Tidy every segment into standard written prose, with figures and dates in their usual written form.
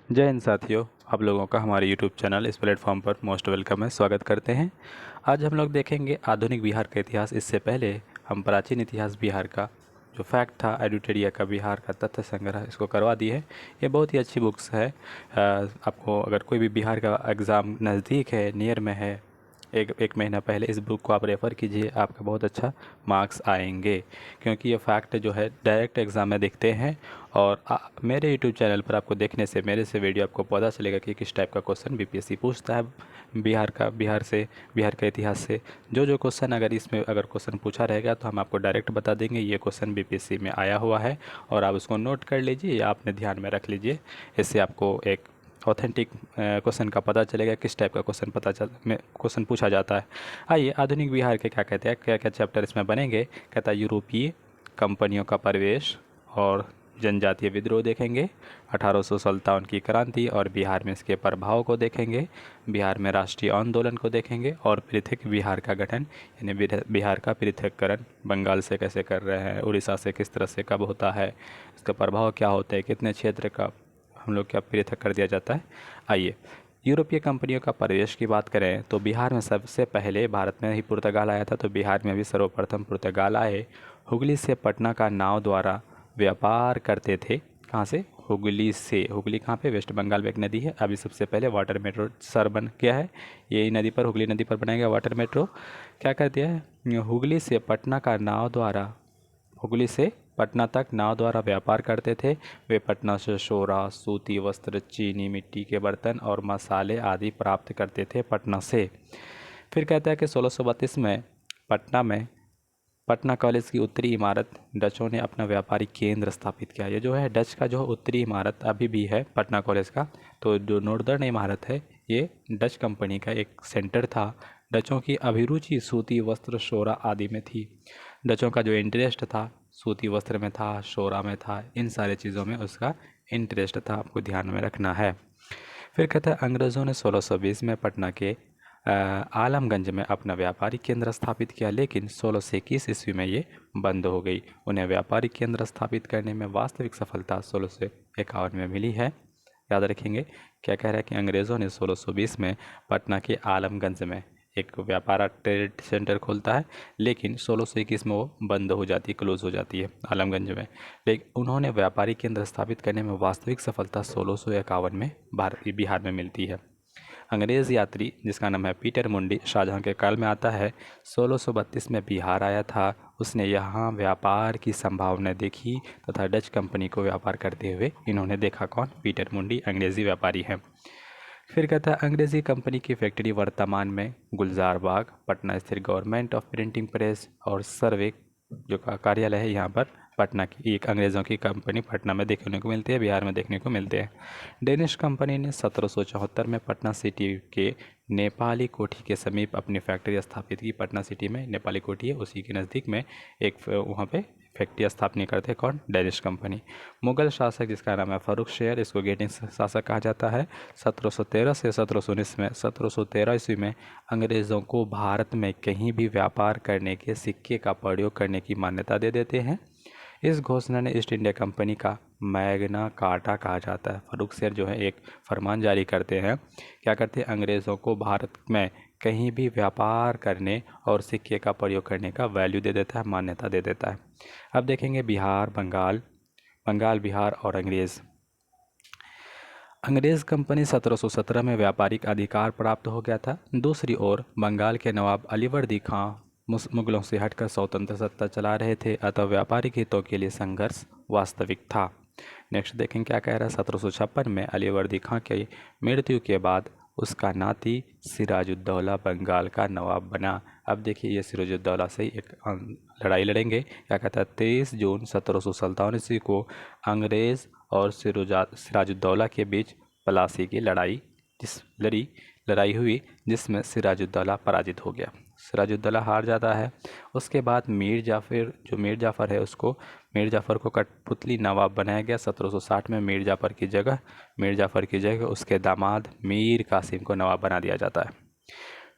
जय हिंद साथियों, आप लोगों का हमारे यूट्यूब चैनल इस प्लेटफॉर्म पर मोस्ट वेलकम है। स्वागत करते हैं। आज हम लोग देखेंगे आधुनिक बिहार का इतिहास। इससे पहले हम प्राचीन इतिहास बिहार का जो फैक्ट था एडिटोरिया का, बिहार का तथ्य संग्रह, इसको करवा दी है। ये बहुत ही अच्छी बुक्स है। आपको अगर कोई भी बिहार का एग्ज़ाम नज़दीक है, नियर में है, एक महीना पहले इस बुक को आप रेफ़र कीजिए, आपका बहुत अच्छा मार्क्स आएंगे। क्योंकि ये फैक्ट जो है डायरेक्ट एग्ज़ाम में दिखते हैं। और मेरे यूट्यूब चैनल पर आपको देखने से, मेरे से वीडियो आपको पता चलेगा कि किस टाइप का क्वेश्चन बीपीएससी पूछता है बिहार का इतिहास से। जो जो क्वेश्चन अगर इसमें अगर क्वेश्चन पूछा रहेगा तो हम आपको डायरेक्ट बता देंगे ये क्वेश्चन बीपीएससी में आया हुआ है, और आप उसको नोट कर लीजिए या आपने ध्यान में रख लीजिए। इससे आपको एक ऑथेंटिक क्वेश्चन का पता चलेगा, किस टाइप का क्वेश्चन पूछा जाता है। आइए, आधुनिक बिहार के क्या कहते हैं, क्या क्या चैप्टर इसमें बनेंगे। कहता है यूरोपीय कंपनियों का प्रवेश और जनजातीय विद्रोह देखेंगे। 1857 की क्रांति और बिहार में इसके प्रभाव को देखेंगे। बिहार में राष्ट्रीय आंदोलन को देखेंगे और पृथक बिहार का गठन, यानी बिहार का पृथक्करण बंगाल से कैसे कर रहे हैं, उड़ीसा से किस तरह से कब होता है, इसका प्रभाव क्या होता है, कितने क्षेत्र का हम लोग क्या पृथक कर दिया जाता है। आइए, यूरोपीय कंपनियों का प्रवेश की बात करें तो बिहार में सबसे पहले, भारत में ही पुर्तगाल आया था तो बिहार में भी सर्वप्रथम पुर्तगाल आए। हुगली से पटना का नाव द्वारा व्यापार करते थे। कहाँ से? हुगली से। हुगली कहाँ पे? वेस्ट बंगाल में एक नदी है। अभी सबसे पहले वाटर मेट्रो सर बन गया है, यही नदी पर, हुगली नदी पर बनाया गया वाटर मेट्रो। क्या कर दिया है? हुगली से पटना का नाव द्वारा, हुगली से पटना तक नाव द्वारा व्यापार करते थे। वे पटना से सोरा, सूती वस्त्र, चीनी, मिट्टी के बर्तन और मसाले आदि प्राप्त करते थे पटना से। फिर कहता है कि 1632 में पटना कॉलेज की उत्तरी इमारत डचों ने अपना व्यापारिक केंद्र स्थापित किया। ये जो है डच का जो उत्तरी इमारत अभी भी है पटना कॉलेज का, तो जो नॉर्दर्न इमारत है ये डच कंपनी का एक सेंटर था। डचों की अभिरुचि सूती वस्त्र, शोरा आदि में थी। डचों का जो इंटरेस्ट था सूती वस्त्र में था, शोरा में था, इन सारे चीज़ों में उसका इंटरेस्ट था, आपको ध्यान में रखना है। फिर कहता है अंग्रेज़ों ने 1620 में पटना के आलमगंज में अपना व्यापारिक केंद्र स्थापित किया, लेकिन 1621 ईस्वी में ये बंद हो गई। उन्हें व्यापारिक केंद्र स्थापित करने में वास्तविक सफलता 1651 में मिली है। याद रखेंगे, क्या कह रहा है कि अंग्रेज़ों ने 1620 में पटना के आलमगंज में एक व्यापार ट्रेड सेंटर खोलता है, लेकिन 1621 में वो बंद हो जाती है, क्लोज़ हो जाती है आलमगंज में। लेकिन उन्होंने व्यापारिक केंद्र स्थापित करने में वास्तविक सफलता 1651 में बिहार में मिलती है। अंग्रेज़ यात्री जिसका नाम है पीटर मुंडी, शाहजहाँ के काल में आता है। 1632 में बिहार आया था। उसने यहाँ व्यापार की संभावना देखी तथा डच कंपनी को व्यापार करते हुए इन्होंने देखा। कौन? पीटर मुंडी अंग्रेज़ी व्यापारी हैं। फिर कहता है अंग्रेज़ी कंपनी की फैक्ट्री वर्तमान में गुलजार बाग, पटना स्थित गवर्नमेंट ऑफ प्रिंटिंग प्रेस और सर्वे जो का कार्यालय है यहाँ पर पटना की, एक अंग्रेज़ों की कंपनी पटना में देखने को मिलती है, बिहार में देखने को मिलते हैं। डेनिश कंपनी ने 1774 में पटना सिटी के नेपाली कोठी के समीप अपनी फैक्ट्री स्थापित की। पटना सिटी में नेपाली कोठी है, उसी के नज़दीक में एक वहाँ पे फैक्ट्री स्थापना करते हैं। कौन? Danish company. मुगल शासक जिसका नाम है फारूक शेर, इसको गेटिंग शासक कहा जाता है। 1713 से 1719 में, 1713 ईस्वी में अंग्रेज़ों को भारत में कहीं भी व्यापार करने के सिक्के का प्रयोग करने की मान्यता दे देते हैं। इस घोषणा ने ईस्ट इंडिया कंपनी का मैग्ना कार्टा कहा जाता है। फारूक शेर जो है एक फरमान जारी करते हैं। क्या करते हैं? अंग्रेज़ों को भारत में कहीं भी व्यापार करने और सिक्के का प्रयोग करने का वैल्यू दे देता है, मान्यता दे देता है। अब देखेंगे बिहार, बंगाल बिहार और अंग्रेज़ कंपनी 1717 में व्यापारिक अधिकार प्राप्त हो गया था। दूसरी ओर बंगाल के नवाब अलीवर्दी खां मुगलों से हटकर स्वतंत्र सत्ता चला रहे थे, अतः व्यापारिक हितों के लिए संघर्ष वास्तविक था। नेक्स्ट देखें क्या कह रहा है। 1756 में अलीवर्दी खां की मृत्यु के बाद उसका नाती सिराजुद्दौला बंगाल का नवाब बना। अब देखिए, ये सिराजुद्दौला से ही एक लड़ाई लड़ेंगे। क्या कहता है? 23 जून 1757 ईस्वी को अंग्रेज़ और सिराजुद्दौला के बीच पलासी की लड़ाई हुई, जिसमें सिराजुद्दौला पराजित हो गया। सिराजुद्दौला हार जाता है। उसके बाद मीर जाफ़र है, मीर जाफ़र को कठपुतली नवाब बनाया गया। 1760 में मीर जाफ़र की जगह उसके दामाद मीर कासिम को नवाब बना दिया जाता है।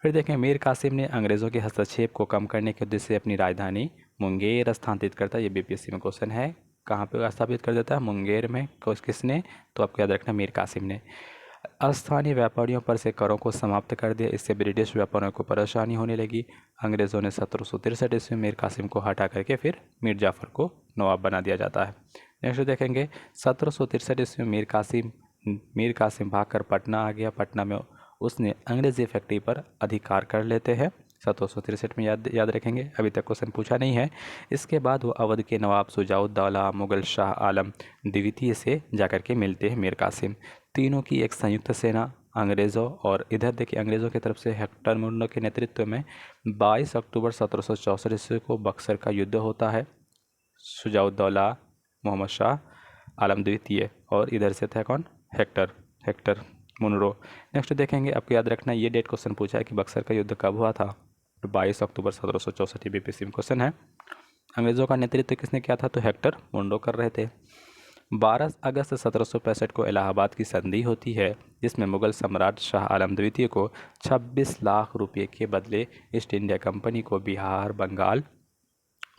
फिर देखें, मीर कासिम ने अंग्रेज़ों के हस्तक्षेप को कम करने के उद्देश्य से अपनी राजधानी मुंगेर स्थानांतरित करता है। ये बीपीएससी में क्वेश्चन है। कहाँ पे स्थापित कर देता है? मुंगेर में। किसने? तो आपको याद रखना मीर कासिम ने। स्थानीय व्यापारियों पर से करों को समाप्त कर दिया, इससे ब्रिटिश व्यापारियों को परेशानी होने लगी। अंग्रेज़ों ने 1763 ईस्वी में मीर कासिम को हटा करके फिर मीर जाफ़र को नवाब बना दिया जाता है। नेक्स्ट देखेंगे 1763 ईस्वी में मीर कासिम भागकर पटना आ गया। पटना में उसने अंग्रेज़ी फैक्ट्री पर अधिकार कर लेते हैं। 1763 में याद रखेंगे, अभी तक क्वेश्चन पूछा नहीं है। इसके बाद वो अवध के नवाब शुजाउद्दौला मुगल शाह आलम द्वितीय से जाकर के मिलते हैं मीर कासिम। तीनों की एक संयुक्त सेना अंग्रेज़ों और इधर देखिए अंग्रेज़ों की तरफ से हेक्टर मुंडो के नेतृत्व में 22 अक्टूबर 1764 ईस्वी को बक्सर का युद्ध होता है। शुजाउद्दौला मोहम्मद शाह आलम द्वितीय और इधर से था कौन? Hector Munro. नेक्स्ट देखेंगे, आपको याद रखना ये डेट क्वेश्चन पूछा है कि बक्सर का युद्ध कब हुआ था? तो 22 अक्टूबर 1764 बीपीएससी में क्वेश्चन है। अंग्रेज़ों का नेतृत्व किसने किया था? तो हेक्टर मुंडो कर रहे थे। 12 अगस्त 1765 को इलाहाबाद की संधि होती है, जिसमें मुगल सम्राट शाह आलम द्वितीय को 26 लाख रुपये के बदले ईस्ट इंडिया कंपनी को बिहार, बंगाल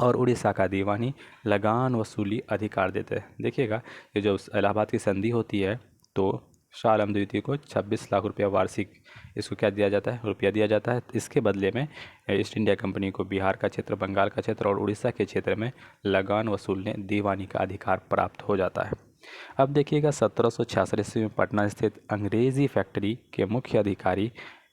और उड़ीसा का दीवानी लगान वसूली अधिकार देते हैं। देखिएगा, ये जो इलाहाबाद की संधि होती है तो शाह आलम द्वितीय को 26 लाख रुपया वार्षिक इसको क्या दिया जाता है? रुपया दिया जाता है। इसके बदले में ईस्ट इंडिया कंपनी को बिहार का क्षेत्र, बंगाल का क्षेत्र और उड़ीसा के क्षेत्र में लगान वसूलने दीवानी का अधिकार प्राप्त हो जाता है। अब देखिएगा 1766 ईस्वी में पटना स्थित अंग्रेज़ी फैक्ट्री के मुख्य अधिकारी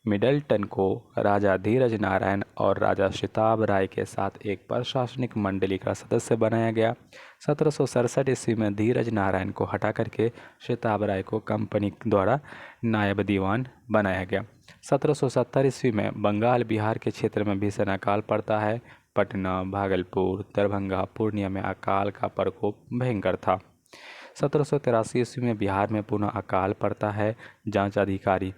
मिडलटन को राजा धीरज नारायण और राजा शिताब राय के साथ एक प्रशासनिक मंडली का सदस्य बनाया गया। 1767 ईस्वी में धीरज नारायण को हटा करके शिताब राय को कंपनी द्वारा नायब दीवान बनाया गया। 1770 ईस्वी में बंगाल बिहार के क्षेत्र में भीषण अकाल पड़ता है। पटना, भागलपुर, दरभंगा, पूर्णिया में अकाल का प्रकोप भयंकर था। 1783 ईस्वी में बिहार में पुनः अकाल पड़ता है। जांच अधिकारी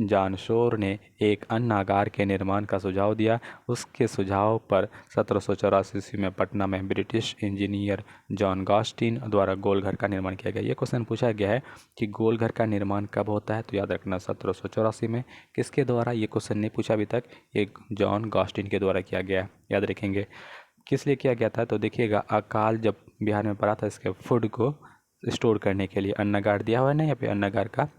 जानशोर ने एक अन्नागार के निर्माण का सुझाव दिया। उसके सुझाव पर 1784 ईस्वी में पटना में ब्रिटिश इंजीनियर जॉन गॉस्टिन द्वारा गोलघर का निर्माण किया गया। ये क्वेश्चन पूछा गया है कि गोलघर का निर्माण कब होता है? तो याद रखना 1784 में। किसके द्वारा? ये क्वेश्चन नहीं पूछा अभी तक, एक जॉन गॉस्टिन के द्वारा किया गया, याद रखेंगे। किस लिए किया गया था? तो देखिएगा, अकाल जब बिहार में पड़ा था, इसके फूड को स्टोर करने के लिए अन्नागार दिया हुआ है ना यहाँ पे, अन्नागार का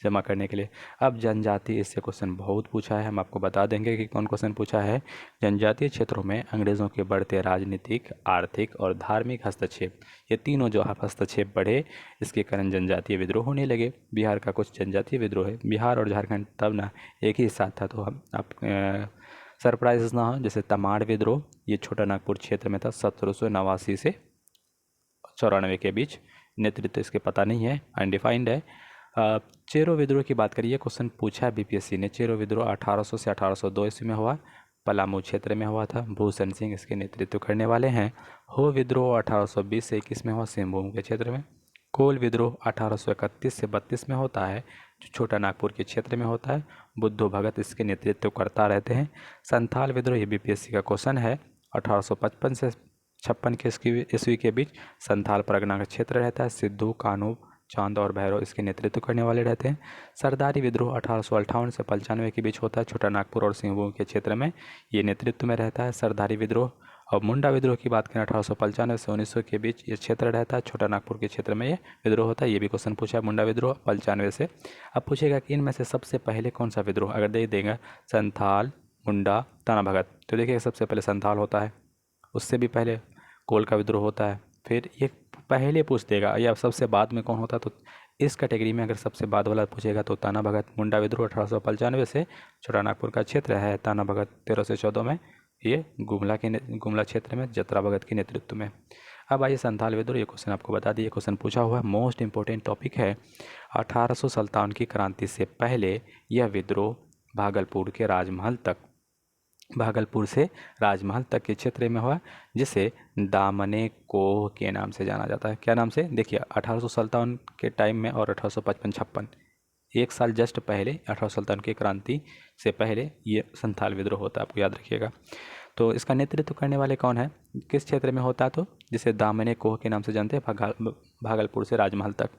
जमा करने के लिए। अब जनजातीय, इससे क्वेश्चन बहुत पूछा है, हम आपको बता देंगे कि कौन क्वेश्चन पूछा है। जनजातीय क्षेत्रों में अंग्रेज़ों के बढ़ते राजनीतिक, आर्थिक और धार्मिक हस्तक्षेप, ये तीनों जो हस्तक्षेप बढ़े, इसके कारण जनजातीय विद्रोह होने लगे। बिहार का कुछ जनजातीय विद्रोह है, बिहार और झारखंड तब ना एक ही साथ था, तो हम आप सरप्राइज ना हो। जैसे तमाड़ विद्रोह, ये छोटा नागपुर क्षेत्र में था 1789 से 94 के बीच। नेतृत्व इसके पता नहीं है, अनडिफाइंड है। चेरो विद्रोह की बात करिए, क्वेश्चन पूछा है बीपीएससी ने। चेरो विद्रोह 1800 से 1802 ईस्वी में हुआ, पलामू क्षेत्र में हुआ था। भूषण सिंह इसके नेतृत्व करने वाले हैं। हो विद्रोह 1820 से 21 में हुआ, सिंहभूम के क्षेत्र में। कोल विद्रोह 1831 से 32 में होता है, जो छोटा नागपुर के क्षेत्र में होता है। बुद्धो भगत इसके नेतृत्व करता रहते हैं। संथाल विद्रोह, ये बीपीएससी का क्वेश्चन है। 1855 से 56 के ईस्वी के बीच संथाल परगना का क्षेत्र रहता है। सिद्धू, कानूब, चांद और भैरव इसके नेतृत्व करने वाले रहते हैं। सरदारी विद्रोह 1858 से 95 के बीच होता है, छोटा नागपुर और सिंहभूम के क्षेत्र में ये नेतृत्व में रहता है सरदारी विद्रोह। और मुंडा विद्रोह की बात करें 1895 से 1900 के बीच ये क्षेत्र रहता है, छोटा नागपुर के क्षेत्र में ये विद्रोह होता है। ये भी क्वेश्चन पूछा है, मुंडा विद्रोह 95 से। अब पूछेगा कि इनमें से सबसे पहले कौन सा विद्रोह, अगर दे देगा संथाल, मुंडा, ताना भगत, तो देखिए सबसे पहले संथाल होता है, उससे भी पहले कोल का विद्रोह होता है। फिर ये पहले पूछ देगा या सबसे बाद में कौन होता है, तो इस कैटेगरी में अगर सबसे बाद वाला पूछेगा तो ताना भगत। मुंडा विद्रोह 1895 से, छोटा नागपुर का क्षेत्र है। ताना भगत 13 से 14 में, ये गुमला क्षेत्र में जतरा भगत के नेतृत्व में। अब आइए संथाल विद्रोह, ये क्वेश्चन आपको बता दिए, क्वेश्चन पूछा हुआ है, मोस्ट इंपॉर्टेंट टॉपिक है। 1857 की क्रांति से पहले यह विद्रोह भागलपुर से राजमहल तक के क्षेत्र में हुआ, जिसे दामने कोह के नाम से जाना जाता है। क्या नाम से? देखिए 1857 के टाइम में और 1855-56, एक साल जस्ट पहले 1857 की क्रांति से पहले ये संथाल विद्रोह होता है, आपको याद रखिएगा। तो इसका नेतृत्व करने वाले कौन है, किस क्षेत्र में होता है, तो जिसे दामने कोह के नाम से जानते हैं, भागलपुर से राजमहल तक।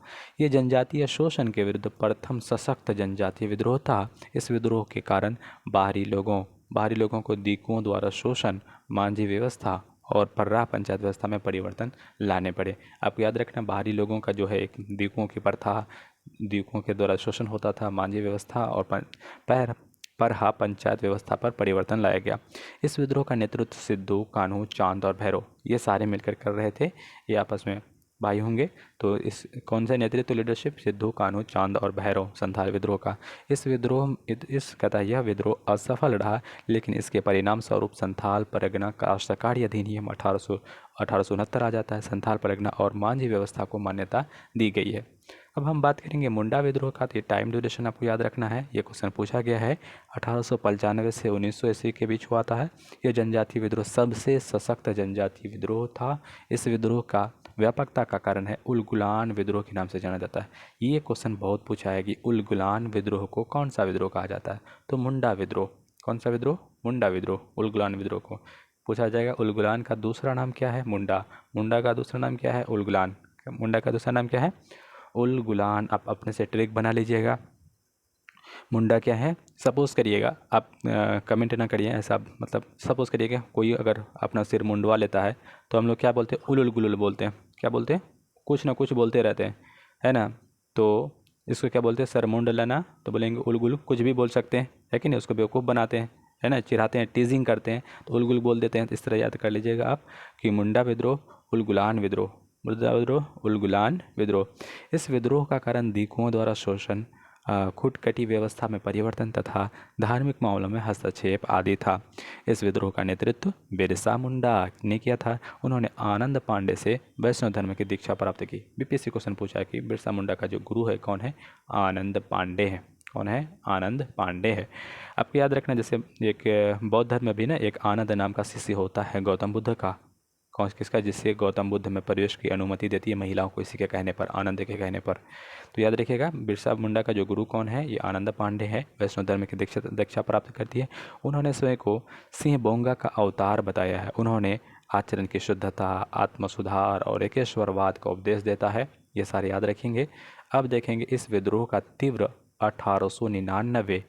ये जनजातीय शोषण के विरुद्ध प्रथम सशक्त जनजातीय विद्रोह था। इस विद्रोह के कारण बाहरी लोगों को दीकुओं द्वारा शोषण, मांझी व्यवस्था और पर्राह पंचायत व्यवस्था में परिवर्तन लाने पड़े। आपको याद रखना, बाहरी लोगों का जो है एक दीकों की प्रथा, दीकों के द्वारा शोषण होता था, मांझी व्यवस्था और परहा पंचायत व्यवस्था पर परिवर्तन लाया गया। इस विद्रोह का नेतृत्व सिद्धू, कान्हू, चांद और भैरव ये सारे मिलकर कर रहे थे। ये आपस में भाई होंगे। तो इस कौन सा नेतृत्व, लीडरशिप, सिद्धू, कान्हू, चांद और भैरव, संथाल विद्रोह का। इस कहता है यह विद्रोह असफल रहा, लेकिन इसके परिणाम स्वरूप संथाल परगना काश्तकारी अधिनियम 1869 आ जाता है। संथाल परगना और मांझी व्यवस्था को मान्यता दी गई है। अब हम बात करेंगे मुंडा विद्रोह का। तो ये टाइम ड्यूरेशन आपको याद रखना है, ये क्वेश्चन पूछा गया है। 1895 से 1900 ईस्वी के बीच हुआ था। यह जनजातीय विद्रोह सबसे सशक्त जनजातीय विद्रोह था। इस विद्रोह का व्यापकता का कारण है उल गुलान विद्रोह के नाम से जाना जाता है। ये क्वेश्चन बहुत पूछा है कि उल गुलान विद्रोह को कौन सा विद्रोह कहा जाता है। तो मुंडा विद्रोह। कौन सा विद्रोह? मुंडा विद्रोह। उल गुलान विद्रोह को पूछा जाएगा। उल गुलान का दूसरा नाम क्या है? मुंडा। मुंडा का दूसरा नाम क्या है? उल गुलान। मुंडा का दूसरा नाम क्या है? उल गुलान। आप अपने से ट्रिक बना लीजिएगा। मुंडा क्या है? सपोज करिएगा, आप कमेंट ना करिए ऐसा, मतलब सपोज करिएगा कोई अगर अपना सिर मुंडवा लेता है तो हम लोग क्या बोलते हैं? उल गुलुल बोलते हैं। क्या बोलते हैं? कुछ ना कुछ बोलते रहते हैं, है ना। तो इसको क्या बोलते हैं? सर मुंड लेना, तो बोलेंगे उल गुल। कुछ भी बोल सकते हैं, है कि नहीं। उसको बेवकूफ़ बनाते हैं, है ना, चिढ़ाते हैं, टीजिंग करते हैं, तो उल गुल बोल देते हैं। तो इस तरह याद कर लीजिएगा आप कि मुंडा विद्रोह, उल गुलान विद्रोह, मुंडा विद्रोह, उल गुलान विद्रोह। इस विद्रोह का कारण दीकुओं द्वारा शोषण, खुटकटी व्यवस्था में परिवर्तन तथा धार्मिक मामलों में हस्तक्षेप आदि था। इस विद्रोह का नेतृत्व बिरसा मुंडा ने किया था। उन्होंने आनंद पांडे से वैष्णव धर्म की दीक्षा प्राप्त की। बीपीएससी क्वेश्चन पूछा है कि बिरसा मुंडा का जो गुरु है कौन है? आनंद पांडे है। कौन है? आनंद पांडे है। आपको याद रखना, जैसे एक बौद्ध धर्म में भी ना एक आनंद नाम का शिष्य होता है गौतम बुद्ध का। कौन किसका? जिससे गौतम बुद्ध में प्रवेश की अनुमति देती है महिलाओं को, इसी के कहने पर, आनंद के कहने पर। तो याद रखिएगा, बिरसा मुंडा का जो गुरु कौन है? ये आनंद पांडे है। वैष्णव धर्म की दीक्षा प्राप्त करती है। उन्होंने स्वयं को सिंह बोंगा का अवतार बताया है। उन्होंने आचरण की शुद्धता, आत्म सुधार और एकेश्वरवाद का उपदेश देता है। ये सारे याद रखेंगे। अब देखेंगे इस विद्रोह का तीव्र 1899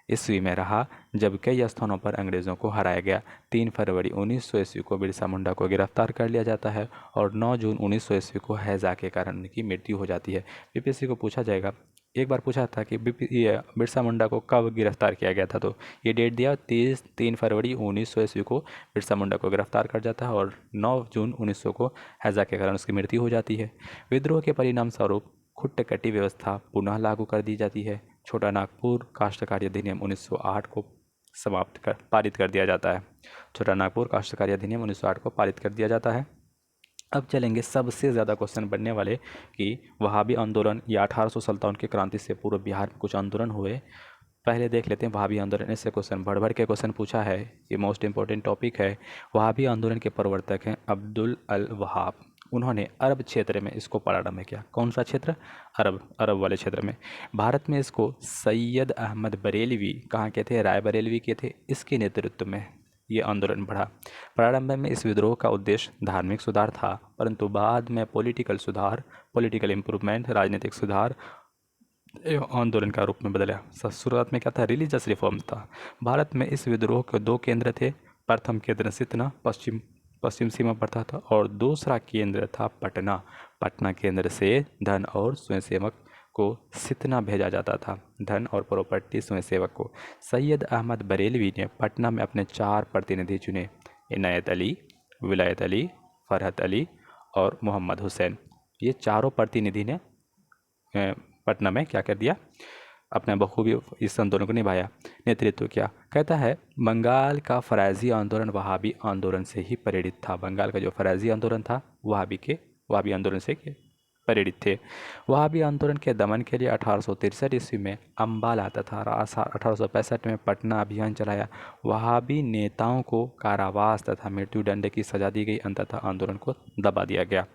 ईस्वी में रहा, जब कई स्थानों पर अंग्रेज़ों को हराया गया। 3 फरवरी 1900 ईस्वी को बिरसा मुंडा को गिरफ्तार कर लिया जाता है और 9 जून 1900 ईस्वी को हैजा के कारण उनकी मृत्यु हो जाती है। बीपीएससी को पूछा जाएगा, एक बार पूछा था कि ये बिरसा मुंडा को कब गिरफ्तार किया गया था, तो ये डेट दिया 3 फरवरी 1900 ईस्वी को बिरसा मुंडा को गिरफ्तार कर जाता है और 9 जून 1900 को हैजा के कारण उसकी मृत्यु हो जाती है। विद्रोह के परिणाम स्वरूप खुट्टकटी व्यवस्था पुनः लागू कर दी जाती है। छोटा नागपुर काश्तकारी अधिनियम 1908 को पारित कर दिया जाता है। छोटा नागपुर काश्तकारी अधिनियम 1908 को पारित कर दिया जाता है। अब चलेंगे सबसे ज़्यादा क्वेश्चन बनने वाले कि वहाबी आंदोलन या 1857 की क्रांति से पूर्व बिहार में कुछ आंदोलन हुए। पहले देख लेते हैं वहाबी आंदोलन। इससे क्वेश्चन बढ़ के क्वेश्चन पूछा है, ये मोस्ट इंपॉर्टेंट टॉपिक है। वहाबी आंदोलन के प्रवर्तक हैं अब्दुल अल वहाब। उन्होंने अरब क्षेत्र में इसको प्रारंभ किया। कौन सा क्षेत्र? अरब वाले क्षेत्र में। भारत में इसको सैयद अहमद बरेलवी कहाँ के थे? राय बरेलवी के थे। इसके नेतृत्व में ये आंदोलन बढ़ा। प्रारंभ में इस विद्रोह का उद्देश्य धार्मिक सुधार था, परंतु बाद में पॉलिटिकल सुधार, पॉलिटिकल इम्प्रूवमेंट, राजनीतिक सुधार आंदोलन का रूप में बदला। शुरुआत में क्या था? रिलीजियस रिफॉर्म था। भारत में इस विद्रोह के 2 केंद्र थे। प्रथम केंद्र सितना पश्चिम सीमा पर था और दूसरा केंद्र था पटना। पटना केंद्र से धन और स्वयंसेवक को सितना भेजा जाता था। धन और प्रॉपर्टी स्वयंसेवक को। सैयद अहमद बरेलवी ने पटना में अपने 4 प्रतिनिधि चुने। इनायत अली, विलायत अली, फरहत अली और मोहम्मद हुसैन। ये चारों प्रतिनिधि ने पटना में क्या कर दिया? अपने बखूबी इस आंदोलन को निभाया, नेतृत्व किया। कहता है बंगाल का फराजी आंदोलन वहाबी आंदोलन से ही प्रेरित था। बंगाल का जो फराजी आंदोलन था वहाबी आंदोलन से प्रेरित थे। वहाबी आंदोलन के दमन के लिए 1863 ईस्वी में अम्बाला तथा 1865 में पटना अभियान चलाया। वहाबी नेताओं को कारावास तथा मृत्युदंड की सजा दी गई। अंततः आंदोलन को दबा दिया गया।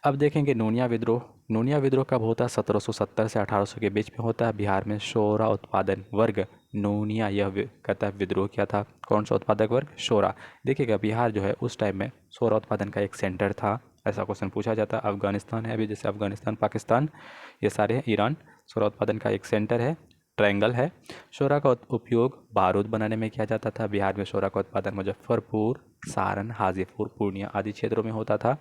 अब देखेंगे नूनिया विद्रोह। नूनिया विद्रोह कब होता है? 1770 से 1800 के बीच में होता है। बिहार में शोरा उत्पादन वर्ग नूनिया यह कहता है विद्रोह किया था। कौन सा उत्पादक वर्ग? शोरा। देखिएगा बिहार जो है उस टाइम में शोरा उत्पादन का एक सेंटर था। ऐसा क्वेश्चन पूछा जाता है। अफगानिस्तान है अभी, जैसे अफगानिस्तान, पाकिस्तान, ये सारे हैं, ईरान, शोरा उत्पादन का एक सेंटर है। ट्रायंगल है। शोरा का उपयोग बारूद बनाने में किया जाता था। बिहार में शोरा का उत्पादन मुजफ्फरपुर, सारण, हाजीपुर, पूर्णिया आदि क्षेत्रों में होता था।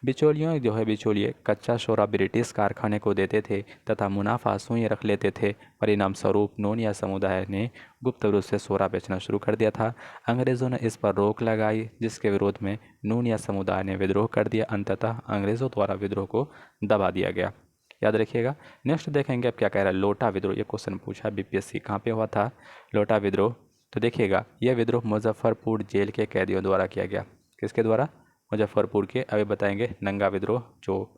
बिचौलियों जो है बिचौलिए कच्चा शोरा ब्रिटिश कारखाने को देते थे तथा मुनाफा स्वयं रख लेते थे। परिणाम स्वरूप नोनिया समुदाय ने गुप्त रूप से शोरा बेचना शुरू कर दिया था। अंग्रेज़ों ने इस पर रोक लगाई, जिसके विरोध में नूनिया समुदाय ने विद्रोह कर दिया। अंततः अंग्रेज़ों द्वारा विद्रोह को दबा दिया गया। याद रखिएगा। नेक्स्ट देखेंगे अब क्या कह रहा है, लोटा विद्रोह। ये क्वेश्चन पूछा बीपीएससी, कहाँ पे हुआ था लोटा विद्रोह। तो देखिएगा, यह विद्रोह मुजफ्फरपुर जेल के कैदियों द्वारा किया गया। किसके द्वारा? मुजफ्फरपुर के। अभी बताएंगे नंगा विद्रोह, जो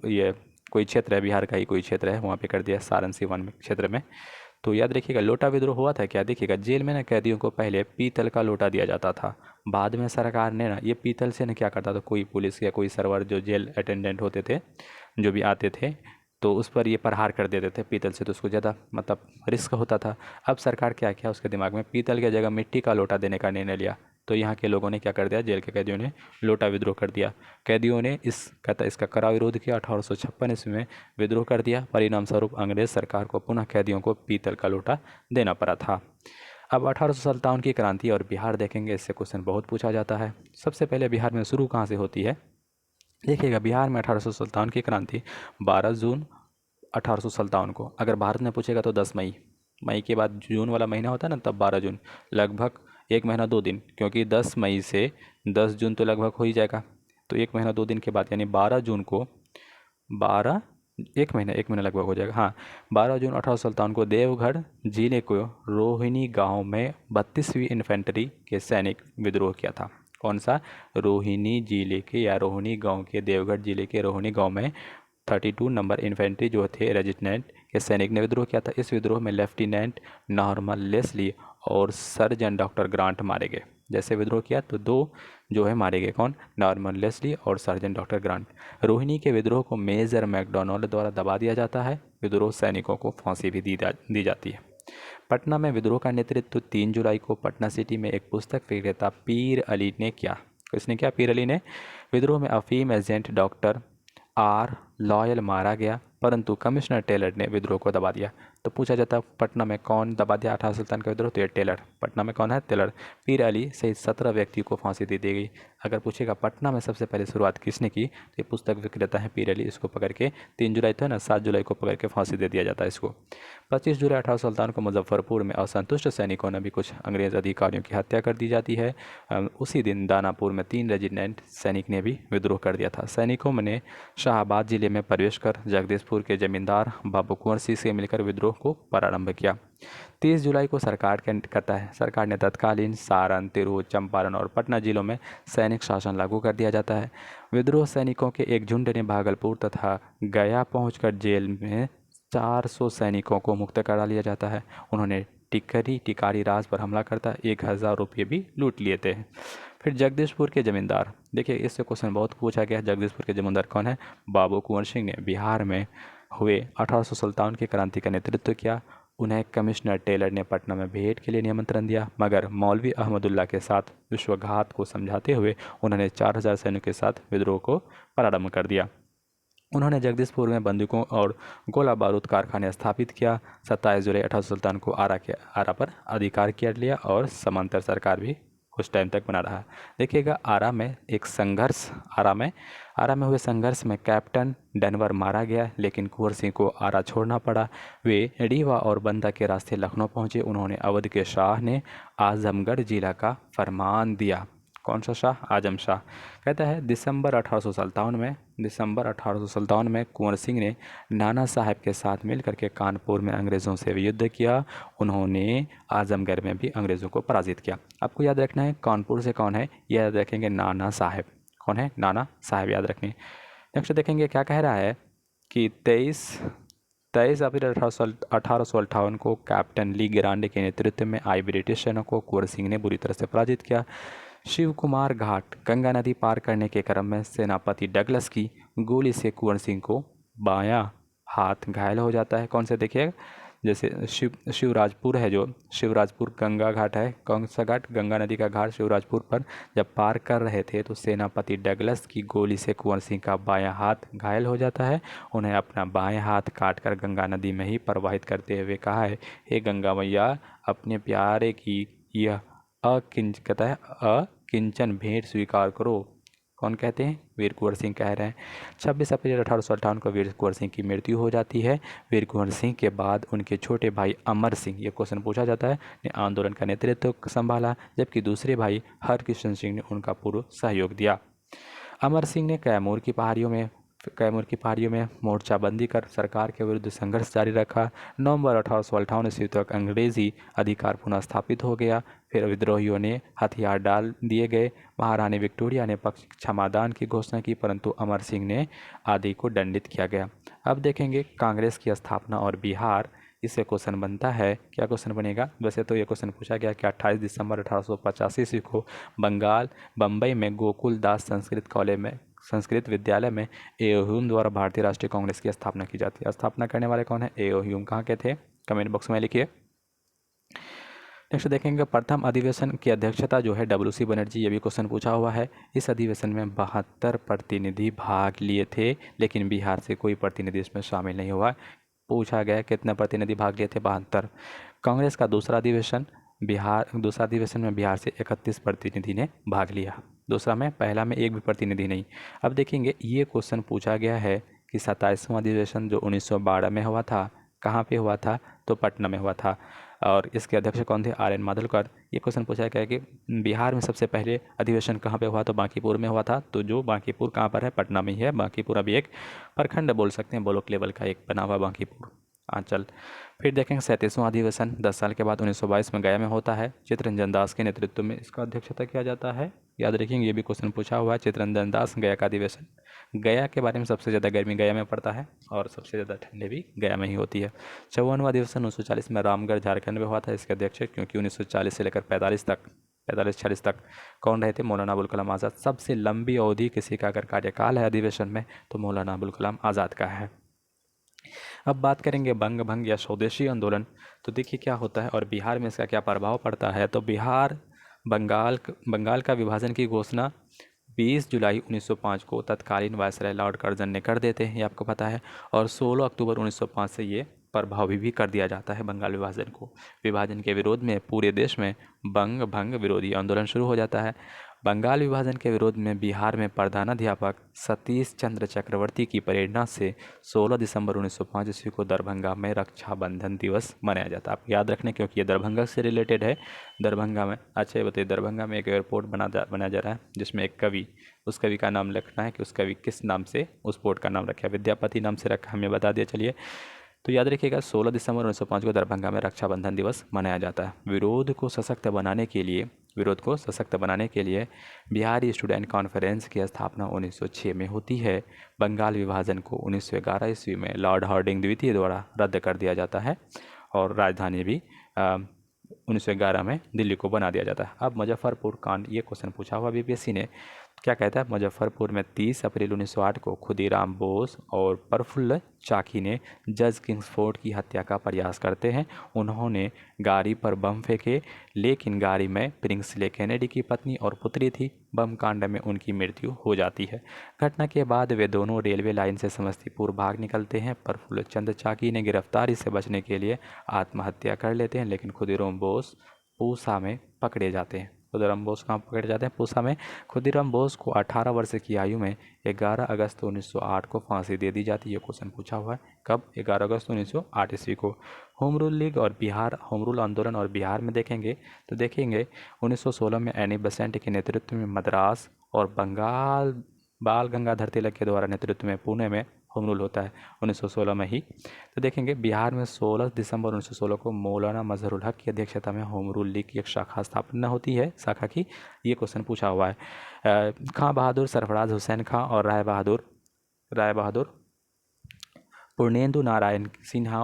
ये कोई क्षेत्र है, बिहार का ही कोई क्षेत्र है, वहाँ पे कर दिया, सारण सीवान क्षेत्र में। तो याद रखिएगा, लोटा विद्रोह हुआ था क्या। देखिएगा, जेल में ना कैदियों को पहले पीतल का लोटा दिया जाता था। बाद में सरकार ने ना ये पीतल से ना क्या करता था, कोई पुलिस या कोई सर्वर जो जेल अटेंडेंट होते थे जो भी आते थे, तो उस पर ये प्रहार कर देते थे पीतल से, तो उसको ज़्यादा मतलब रिस्क होता था। अब सरकार क्या किया, उसके दिमाग में पीतल की जगह मिट्टी का लोटा देने का निर्णय लिया। तो यहाँ के लोगों ने क्या कर दिया, जेल के कैदियों ने लोटा विद्रोह कर दिया। कैदियों ने इसका कड़ा विरोध किया। 1856 ईस्वी में विद्रोह कर दिया। परिणाम स्वरूप अंग्रेज सरकार को पुनः कैदियों को पीतल का लोटा देना पड़ा था। अब 1857 की क्रांति और बिहार देखेंगे, इससे क्वेश्चन बहुत पूछा जाता है। सबसे पहले बिहार में शुरू कहाँ से होती है। देखिएगा, बिहार में 1857 की क्रांति 12 जून 1857 को। अगर भारत में पूछेगा तो 10 मई, मई के बाद जून वाला महीना होता है ना, तब 12 जून, लगभग 1 महीना 2 दिन, क्योंकि 10 मई से 10 जून तो लगभग हो ही जाएगा। तो 1 महीना 2 दिन के बाद यानी 12 जून को, 1 महीना लगभग हो जाएगा। हाँ, 12 जून 1857 को देवगढ़ जिले को रोहिणी गांव में 32वीं इन्फेंट्री के सैनिक विद्रोह किया था। कौन सा? रोहिणी जिले के या रोहिणी गांव के, देवगढ़ जिले के रोहिणी गांव में 32 नंबर इन्फेंट्री जो थे रेजिमेंट के सैनिक ने विद्रोह किया था। इस विद्रोह में लेफ्टिनेंट नॉर्मन लेस्ली और सर्जन डॉक्टर ग्रांट मारे गए। जैसे विद्रोह किया तो 2 जो है मारे गए, कौन? नॉर्मन लेस्ली और सर्जन डॉक्टर ग्रांट। रोहिणी के विद्रोह को मेजर मैकडोनाल्ड द्वारा दबा दिया जाता है। विद्रोह सैनिकों को फांसी भी दी जाती है। पटना में विद्रोह का नेतृत्व 3 जुलाई को पटना सिटी में एक पुस्तक विक्रेता पीर अली ने किया। किसने किया? पीर अली ने। विद्रोह में अफीम एजेंट डॉक्टर आर लॉयल मारा गया, परंतु कमिश्नर टेलर ने विद्रोह को दबा दिया। तो पूछा जाता है पटना में कौन दबा दिया 1857 का विद्रोह? तो ये टेलर। पटना में कौन है? टेलर। पीर अली सहित 17 व्यक्ति को फांसी दे दी गई। अगर पूछेगा पटना में सबसे पहले शुरुआत किसने की, तो ये पुस्तक विक्रेता है पीर अली। इसको पकड़ के 3 जुलाई तो है ना, 7 जुलाई को पकड़ के फांसी दे दिया जाता है इसको। 25 जुलाई 1857 को मुजफ्फरपुर में असंतुष्ट सैनिकों ने भी कुछ अंग्रेज अधिकारियों की हत्या कर दी जाती है। उसी दिन दानापुर में 3 रेजिमेंट सैनिक ने भी विद्रोह कर दिया था। सैनिकों ने शाहबाद जिले में प्रवेश कर जगदीशपुर के जमींदार बाबू कुंवर सिंह से मिलकर विद्रोह को प्रारंभ किया। 30 जुलाई को सरकार ने तत्कालीन सारण, तिरहुत, चंपारण और पटना जिलों में सैनिक शासन लागू कर दिया जाता है। विद्रोह सैनिकों के एक झुंड ने भागलपुर तथा गया पहुंचकर जेल में 400 सैनिकों को मुक्त करा लिया जाता है। उन्होंने टिकारी राज पर हमला करता 1000 रुपये भी लूट लिए थे। फिर जगदीशपुर के जमींदार, देखिए इससे क्वेश्चन बहुत पूछा गया। जगदीशपुर के जमींदार कौन है? बाबू कुंवर सिंह ने बिहार में हुए 1857 की क्रांति का नेतृत्व किया। उन्हें कमिश्नर टेलर ने पटना में भेंट के लिए निमंत्रण दिया, मगर मौलवी अहमदुल्ला के साथ विश्वासघात को समझाते हुए उन्होंने 4000 सैनिकों के साथ विद्रोह को प्रारंभ कर दिया। उन्होंने जगदीशपुर में बंदूकों और गोला बारूद कारखाने स्थापित किया। 27 जुलाई 1857 को आरा पर अधिकार कर लिया और समांतर सरकार भी कुछ टाइम तक बना रहा। देखिएगा, आरा में हुए संघर्ष में कैप्टन डनवर मारा गया, लेकिन कुंवर सिंह को आरा छोड़ना पड़ा। वे रीवा और बंदा के रास्ते लखनऊ पहुंचे। उन्होंने अवध के शाह ने आजमगढ़ जिला का फरमान दिया। कौन सा शाह? आजम शाह। कहता है दिसंबर 1857 में कुंवर सिंह ने नाना साहब के साथ मिलकर के कानपुर में अंग्रेज़ों से युद्ध किया। उन्होंने आजमगढ़ में भी अंग्रेज़ों को पराजित किया। आपको याद रखना है कानपुर से कौन है, यह याद रखेंगे नाना साहब। कौन है? नाना साहब, याद रखें। नेक्स्ट देखेंगे क्या कह रहा है कि 23 अप्रैल 1858 को कैप्टन ली ग्रांड के नेतृत्व में आई ब्रिटिश सेना को कुंवर सिंह ने बुरी तरह से पराजित किया। शिव कुमार घाट गंगा नदी पार करने के क्रम में सेनापति डगलस की गोली से कुंवर सिंह को बायां हाथ घायल हो जाता है। कौन से? देखिए जैसे शिवराजपुर है, जो शिवराजपुर गंगा घाट है, कौन सा घाट, गंगा नदी का घाट शिवराजपुर पर जब पार कर रहे थे तो सेनापति डगलस की गोली से कुंवर सिंह का बायां हाथ घायल हो जाता है। उन्हें अपना बाएं हाथ काटकर गंगा नदी में ही प्रवाहित करते हुए कहा है, हे गंगा मैया, अपने प्यारे की यह अकिंचन भेंट स्वीकार करो। कौन कहते हैं? वीर कुंवर सिंह कह रहे हैं। 26 अप्रैल 1858 को वीर कुंवर सिंह की मृत्यु हो जाती है। वीर कुंवर सिंह के बाद उनके छोटे भाई अमर सिंह, ये क्वेश्चन पूछा जाता है, ने आंदोलन का नेतृत्व संभाला, जबकि दूसरे भाई हरकिशन सिंह ने उनका पूर्ण सहयोग दिया। अमर सिंह ने कैमूर की पहाड़ियों में मोर्चाबंदी कर सरकार के विरुद्ध संघर्ष जारी रखा। नवंबर 1858 ईस्वी तक अंग्रेजी अधिकार पुनः स्थापित हो गया। फिर विद्रोहियों ने हथियार डाल दिए गए। महारानी विक्टोरिया ने पक्ष क्षमादान की घोषणा की, परंतु अमर सिंह ने आदि को दंडित किया गया। अब देखेंगे कांग्रेस की स्थापना और बिहार। इससे क्वेश्चन बनता है, क्या क्वेश्चन बनेगा? वैसे तो ये क्वेश्चन पूछा गया कि 28 दिसंबर 1885 ईस्वी को बम्बई में गोकुल दास संस्कृत विद्यालय में ए.ओ. ह्यूम द्वारा भारतीय राष्ट्रीय कांग्रेस की स्थापना की जाती है। स्थापना करने वाले कौन है? ए.ओ. ह्यूम। कहाँ के थे? कमेंट बॉक्स में लिखिए। नेक्स्ट देखेंगे प्रथम अधिवेशन की अध्यक्षता जो है WC बनर्जी, ये भी क्वेश्चन पूछा हुआ है। इस अधिवेशन में 72 प्रतिनिधि भाग लिए थे, लेकिन बिहार से कोई प्रतिनिधि इसमें शामिल नहीं हुआ। पूछा गया कितने प्रतिनिधि भाग लिए थे? 72। कांग्रेस का दूसरा अधिवेशन में बिहार से 31 प्रतिनिधि ने भाग लिया। दूसरा में, पहला में एक भी प्रतिनिधि नहीं। अब देखेंगे ये क्वेश्चन पूछा गया है कि 27वां अधिवेशन जो 1912 में हुआ था, कहाँ पे हुआ था? तो पटना में हुआ था। और इसके अध्यक्ष कौन थे? RN माधवकर। ये क्वेश्चन पूछा गया कि बिहार में सबसे पहले अधिवेशन कहाँ पे हुआ? तो बांकीपुर में हुआ था। तो जो बांकीपुर कहाँ पर है? पटना में ही है। बांकीपुर अभी एक प्रखंड बोल सकते हैं, ब्लॉक लेवल का एक बना हुआ बांकीपुर आंचल। फिर देखेंगे 37वां अधिवेशन 10 साल के बाद 1922 में गया में होता है। चित्तरंजन दास के नेतृत्व में इसका अध्यक्षता किया जाता है। याद रखेंगे, ये भी क्वेश्चन पूछा हुआ है। चित्तरंजन दास, गया का अधिवेशन। गया के बारे में, सबसे ज़्यादा गर्मी गया में पड़ता है और सबसे ज़्यादा ठंडी भी गया में ही होती है। 54वां अधिवेशन 1940 में रामगढ़ झारखंड में हुआ था। इसके अध्यक्ष क्योंकि 1940 से लेकर 45-46 तक कौन रहे थे? मौलाना अबुल कलाम आज़ाद। सबसे लंबी अवधि किसी का अगर कार्यकाल है अधिवेशन में तो मौलाना अबुल कलाम आज़ाद का है। अब बात करेंगे बंग भंग या स्वदेशी आंदोलन। तो देखिए क्या होता है और बिहार में इसका क्या प्रभाव पड़ता है। तो बंगाल का विभाजन की घोषणा 20 जुलाई 1905 को तत्कालीन वायसराय लॉर्ड कर्जन ने कर देते हैं, ये आपको पता है। और 16 अक्टूबर 1905 से ये प्रभावी भी कर दिया जाता है बंगाल विभाजन को। विभाजन के विरोध में पूरे देश में बंग भंग विरोधी आंदोलन शुरू हो जाता है। बंगाल विभाजन के विरोध में बिहार में प्रधानाध्यापक सतीश चंद्र चक्रवर्ती की प्रेरणा से 16 दिसंबर 1905 ईस्वी को दरभंगा में रक्षाबंधन दिवस मनाया जाता है। आप याद रखने, क्योंकि ये दरभंगा से रिलेटेड है। दरभंगा में, अच्छा ये बताइए, दरभंगा में एक एयरपोर्ट बनाया जा रहा है जिसमें एक कवि, उस कवि का नाम लिखना है कि उस कवि किस नाम से उस पोर्ट का नाम रखा है। विद्यापति नाम से रखा, हमें बता दिया। चलिए तो याद रखिएगा 16 दिसंबर 1905 को दरभंगा में रक्षाबंधन दिवस मनाया जाता है। विरोध को सशक्त बनाने के लिए बिहारी स्टूडेंट कॉन्फ्रेंस की स्थापना 1906 में होती है। बंगाल विभाजन को 1911 ईस्वी में लॉर्ड हार्डिंग द्वितीय द्वारा रद्द कर दिया जाता है और राजधानी भी 1911 में दिल्ली को बना दिया जाता है। अब मुजफ्फरपुर कांड, ये क्वेश्चन पूछा हुआ BPSC ने। क्या कहता है? मुजफ्फरपुर में 30 अप्रैल 1908 को खुदीराम बोस और प्रफुल्ल चाकी ने जज किंग्सफोर्ड की हत्या का प्रयास करते हैं। उन्होंने गाड़ी पर बम फेंके, लेकिन गाड़ी में प्रिंसले कैनेडी की पत्नी और पुत्री थी। बम कांड में उनकी मृत्यु हो जाती है। घटना के बाद वे दोनों रेलवे लाइन से समस्तीपुर भाग निकलते हैं। प्रफुल्ल चंद्र चाकी ने गिरफ्तारी से बचने के लिए आत्महत्या कर लेते हैं, लेकिन खुदीराम बोस पूसा में पकड़े जाते हैं। खुदीराम बोस कहाँ पकड़े जाते हैं? पूसा में। खुदीराम बोस को 18 वर्ष की आयु में 11 अगस्त 1908 को फांसी दे दी जाती है। ये क्वेश्चन पूछा हुआ है। कब? 11 अगस्त 1908 ईस्वी को। होम रूल लीग और होम रूल आंदोलन और बिहार में देखेंगे तो 1916 में एनी बेसेंट के नेतृत्व में मद्रास और बाल गंगाधर तिलक के द्वारा नेतृत्व में पुणे में होम रूल होता है 1916 में ही। तो देखेंगे बिहार में 16 दिसंबर 1916 को मौलाना मजहरुल हक की अध्यक्षता में होम रूल लीग की एक स्थापना होती है, शाखा की। ये क्वेश्चन पूछा हुआ है। खां बहादुर, सरफराज हुसैन खां और राय बहादुर पूर्णेंदु नारायण सिन्हा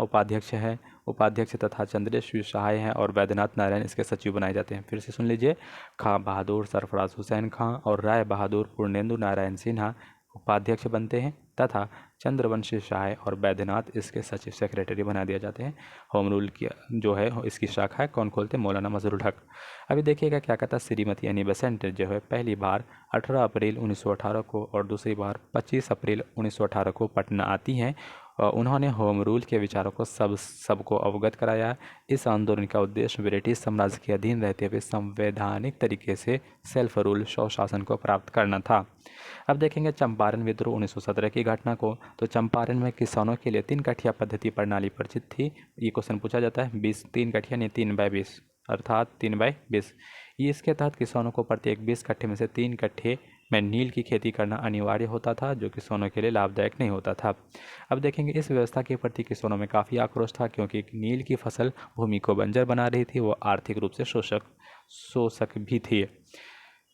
उपाध्यक्ष तथा चंद्रेश्वर सहाय हैं और वैद्यनाथ नारायण इसके सचिव बनाए जाते हैं। फिर से सुन लीजिए, खां बहादुर, सरफराज हुसैन खां और राय बहादुर पूर्णेंदु नारायण सिन्हा उपाध्यक्ष बनते हैं तथा चंद्रवंशी शाह और बैद्यनाथ इसके सचिव सेक्रेटरी बना दिए जाते हैं। होम रूल की जो है इसकी शाखा है कौन खोलते हैं? मौलाना मजहरूल हक। अभी देखिएगा क्या कहता है, श्रीमती एनी बेसेंट जो है पहली बार 18 अप्रैल 1918 को और दूसरी बार 25 अप्रैल 1918 को पटना आती हैं। उन्होंने होम रूल के विचारों को सबको अवगत कराया। इस आंदोलन का उद्देश्य ब्रिटिश साम्राज्य के अधीन रहते हुए संवैधानिक तरीके से सेल्फ रूल स्वशासन को प्राप्त करना था। अब देखेंगे चंपारण विद्रोह 1917 की घटना को। तो चंपारण में किसानों के लिए 3 कठिया पद्धति प्रणाली परिचित थी। ये क्वेश्चन पूछा जाता है 20 3 कठिया नहीं 3/20 अर्थात 3/20। ये इसके तहत किसानों को प्रत्येक 20 कट्ठे में से 3 कट्ठे में नील की खेती करना अनिवार्य होता था, जो किसानों के लिए लाभदायक नहीं होता था। अब देखेंगे इस व्यवस्था के प्रति किसानों में काफ़ी आक्रोश था, क्योंकि नील की फसल भूमि को बंजर बना रही थी। वो आर्थिक रूप से शोषक भी थी।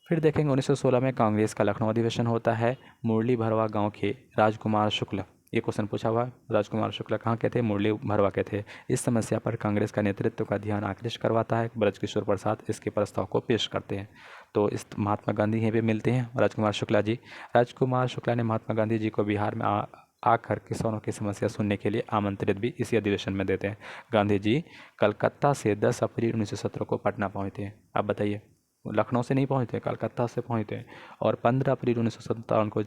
फिर देखेंगे 1916 में कांग्रेस का लखनऊ अधिवेशन होता है। मुरली भरवा गांव के राजकुमार शुक्ल, ये क्वेश्चन पूछा हुआ, राजकुमार शुक्ला कहाँ के थे? मुरली भरवा के थे। इस समस्या पर कांग्रेस का नेतृत्व का ध्यान आकृष्ट करवाता है। ब्रजकिशोर प्रसाद इसके प्रस्ताव को पेश करते हैं। तो इस महात्मा गांधी यहीं पे मिलते हैं राजकुमार शुक्ला जी। राजकुमार शुक्ला ने महात्मा गांधी जी को बिहार में आकर किसानों की समस्या सुनने के लिए आमंत्रित भी इसी अधिवेशन में देते हैं। गांधी जी कलकत्ता से 10 अप्रैल 1917 को पटना पहुँचते हैं। अब बताइए, लखनऊ से नहीं पहुँचते, कलकत्ता से पहुँचते और 15 अप्रैल 1957 को वे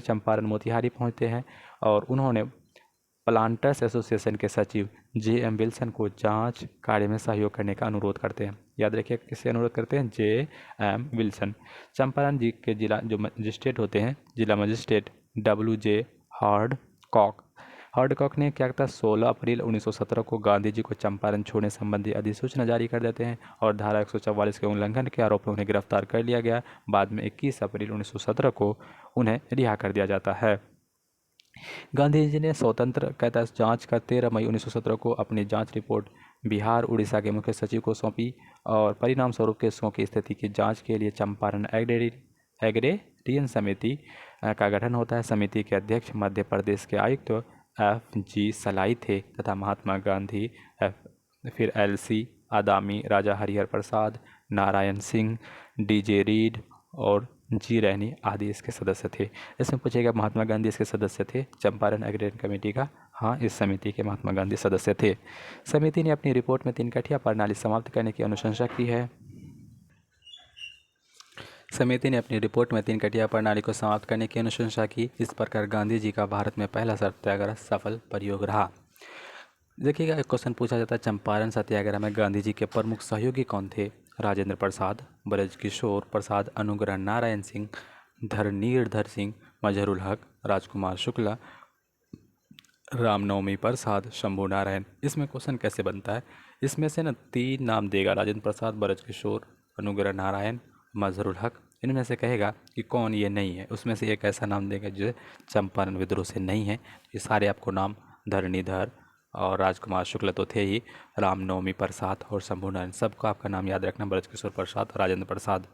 चंपारण मोतिहारी पहुँचते हैं और उन्होंने प्लांटर्स एसोसिएशन के सचिव J.M. विल्सन को जांच कार्य में सहयोग करने का अनुरोध करते हैं। याद रखिए किससे अनुरोध करते हैं? J.M. विल्सन। चंपारण जी के जिला जो मजिस्ट्रेट होते हैं, जिला मजिस्ट्रेट W.J. हार्डकॉक ने क्या कहता है 16 अप्रैल 1917 को गांधी जी को चंपारण छोड़ने संबंधी अधिसूचना जारी कर देते हैं और धारा 144 के उल्लंघन के आरोप में उन्हें गिरफ्तार कर लिया गया। बाद में 21 अप्रैल 1917 को उन्हें रिहा कर दिया जाता है। गांधी जी ने स्वतंत्र कहता जांच का 13 मई 1917 को अपनी जांच रिपोर्ट बिहार उड़ीसा के मुख्य सचिव को सौंपी और परिणाम स्वरूप केसों की स्थिति की जांच के लिए चंपारण एग्रेरियन समिति का गठन होता है। समिति के अध्यक्ष मध्य प्रदेश के आयुक्त F.G. सलाई थे तथा महात्मा गांधी, फिर L.C. आदामी, राजा हरिहर प्रसाद, नारायण सिंह, D.J. रीड और जी रैनी आदि इसके सदस्य थे। इसमें पूछेगा महात्मा गांधी इसके सदस्य थे चंपारण एग्रेरियन कमेटी का? हाँ, इस समिति के महात्मा गांधी सदस्य थे। समिति ने अपनी रिपोर्ट में 3 कठिया प्रणाली समाप्त करने की अनुशंसा की है। समिति ने अपनी रिपोर्ट में 3 कठिया प्रणाली को समाप्त करने की अनुशंसा की। इस प्रकार गांधी जी का भारत में पहला सत्याग्रह सफल प्रयोग रहा। देखिएगा एक क्वेश्चन पूछा जाता है चंपारण सत्याग्रह में गांधी जी के प्रमुख सहयोगी कौन थे? राजेंद्र प्रसाद, ब्रजकिशोर प्रसाद, अनुग्रह नारायण सिंह, धरणीधर सिंह, मजहरूल हक, राजकुमार शुक्ला, रामनवमी प्रसाद, शंभू नारायण। इसमें क्वेश्चन कैसे बनता है? इसमें से ना 3 नाम देगा, राजेंद्र प्रसाद, ब्रजकिशोर, अनुग्रह नारायण, मजहरूल हक। इनमें से कहेगा कि कौन ये नहीं है, उसमें से एक ऐसा नाम देगा जो चंपारण विद्रोह से नहीं है। ये सारे आपको नाम धरणीधर और राजकुमार शुक्ल तो थे ही, रामनवमी प्रसाद और शंभू नारायण, सबको आपका नाम याद रखना, ब्रजकिशोर प्रसाद, राजेंद्र प्रसाद।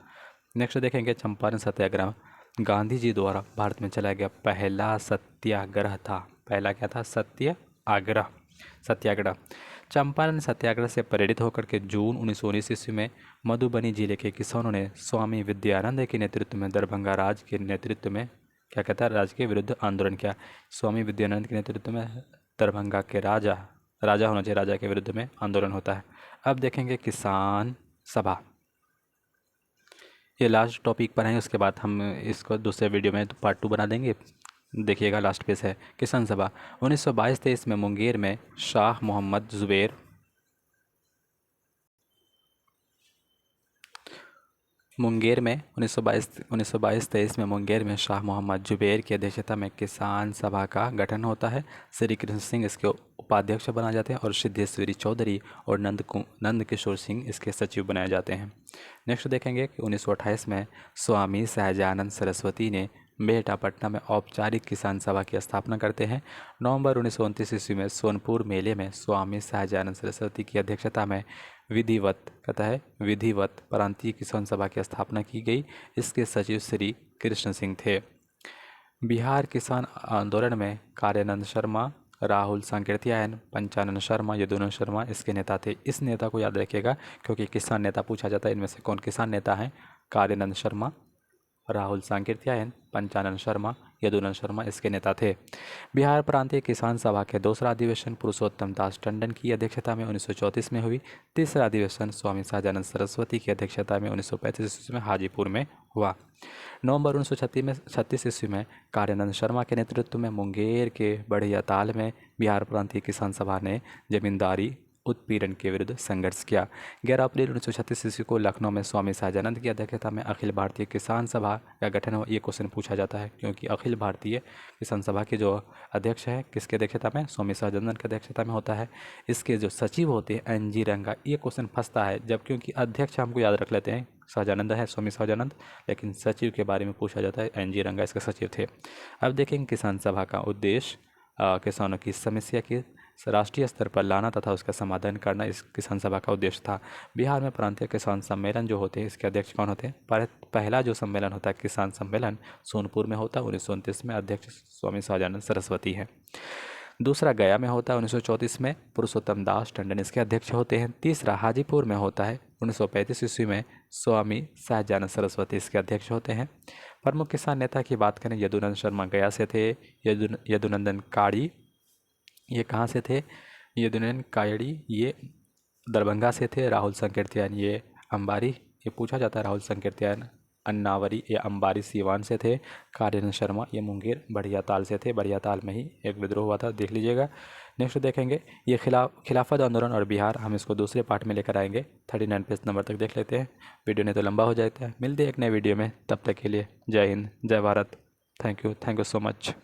नेक्स्ट देखेंगे चंपारण सत्याग्रह गांधी जी द्वारा भारत में चलाया गया पहला सत्याग्रह था। पहला क्या था? सत्याग्रह। चंपारण सत्याग्रह से प्रेरित होकर के जून 1919 ईस्वी में मधुबनी जिले के किसानों ने स्वामी विद्यानंद के नेतृत्व में दरभंगा राज के नेतृत्व में क्या कहता है राज के विरुद्ध आंदोलन किया। स्वामी विद्यानंद के नेतृत्व में दरभंगा के राजा होना चाहिए, राजा के विरुद्ध में आंदोलन होता है। अब देखेंगे किसान सभा, ये लास्ट टॉपिक पर है, उसके बाद हम इसको दूसरे वीडियो में पार्ट 2 बना देंगे। देखिएगा लास्ट पेज है किसान सभा 1922-23 में मुंगेर में शाह मोहम्मद जुबैर मुंगेर में 1922-23 में मुंगेर में शाह मोहम्मद जुबैर की अध्यक्षता में किसान सभा का गठन होता है। श्री कृष्ण सिंह इसके उपाध्यक्ष बनाए जाते हैं और सिद्धेश्वरी चौधरी और नंद किशोर सिंह इसके सचिव बनाए जाते हैं। नेक्स्ट देखेंगे कि 1928 में स्वामी सहजानंद सरस्वती ने बेहटा पटना में औपचारिक किसान सभा की स्थापना करते हैं। नवंबर 1929 ईस्वी में सोनपुर मेले में स्वामी सहजानंद सरस्वती की अध्यक्षता में विधिवत प्रांतीय किसान सभा की स्थापना की गई। इसके सचिव श्री कृष्ण सिंह थे। बिहार किसान आंदोलन में कार्यानंद शर्मा, राहुल सांकृत्यायन, पंचानन शर्मा, यदुनंद शर्मा इसके नेता थे। इस नेता को याद रखिएगा क्योंकि किसान नेता पूछा जाता है। इनमें से कौन किसान नेता हैं? कार्यानंद शर्मा, राहुल सांकृत्यायन, पंचानन शर्मा, यदुनंदन शर्मा इसके नेता थे। बिहार प्रांतीय किसान सभा के दूसरा अधिवेशन पुरुषोत्तम दास टंडन की अध्यक्षता में 1934 में हुई। तीसरा अधिवेशन स्वामी सहजानंद सरस्वती की अध्यक्षता में 1935 ईस्वी में हाजीपुर में हुआ। नवंबर 1936 ईस्वी में कार्यानंद शर्मा के नेतृत्व में मुंगेर के बढ़िया ताल में बिहार प्रांतीय किसान सभा ने जमींदारी उत्पीड़न के विरुद्ध संघर्ष किया। 11 अप्रैल 1936 ईस्वी को लखनऊ में स्वामी सहजानंद की अध्यक्षता में अखिल भारतीय किसान सभा का गठन हुआ। ये क्वेश्चन पूछा जाता है क्योंकि अखिल भारतीय किसान सभा के जो अध्यक्ष है किसके अध्यक्षता में, स्वामी सहजानंद की अध्यक्षता में होता है। इसके जो सचिव होते हैं एन.जी. रंगा, ये क्वेश्चन फंसता है जब, क्योंकि अध्यक्ष हमको याद रख लेते हैं सहजानंद है, स्वामी सहजानंद, लेकिन सचिव के बारे में पूछा जाता है, एन.जी. रंगा इसके सचिव थे। अब देखेंगे किसान सभा का उद्देश्य किसानों की समस्या की राष्ट्रीय स्तर पर लाना तथा उसका समाधान करना इस किसान सभा का उद्देश्य था। बिहार में प्रांतीय किसान सम्मेलन जो होते हैं इसके अध्यक्ष कौन होते हैं? पहला जो सम्मेलन होता है किसान सम्मेलन सोनपुर में होता है 1929 में, अध्यक्ष स्वामी सहजानंद सरस्वती हैं। दूसरा गया में होता है 1934 में, पुरुषोत्तम दास टंडन इसके अध्यक्ष होते हैं। तीसरा हाजीपुर में होता है 1935 ईस्वी में, स्वामी सहजानंद सरस्वती इसके अध्यक्ष होते हैं। प्रमुख किसान नेता की बात करें, यदुनंदन शर्मा गया से थे, यदुनंदन काड़ी ये कहाँ से थे? यदुनंदन कायड़ी ये दरभंगा से थे। राहुल संकीर्तन ये अंबारी, ये पूछा जाता है, राहुल संकीर्तन अन्नावरी या अंबारी सीवान से थे। कार्यानंद शर्मा ये मुंगेर बढ़िया ताल से थे, बढ़िया ताल में ही एक विद्रोह हुआ था, देख लीजिएगा। नेक्स्ट देखेंगे ये खिलाफत आंदोलन और बिहार, हम इसको दूसरे पार्ट में लेकर आएंगे। 39 पेज नंबर तक देख लेते हैं, वीडियो नहीं तो लंबा हो जाता है। मिलते हैं एक नए वीडियो में, तब तक के लिए जय हिंद, जय Bharat. Thank you so much.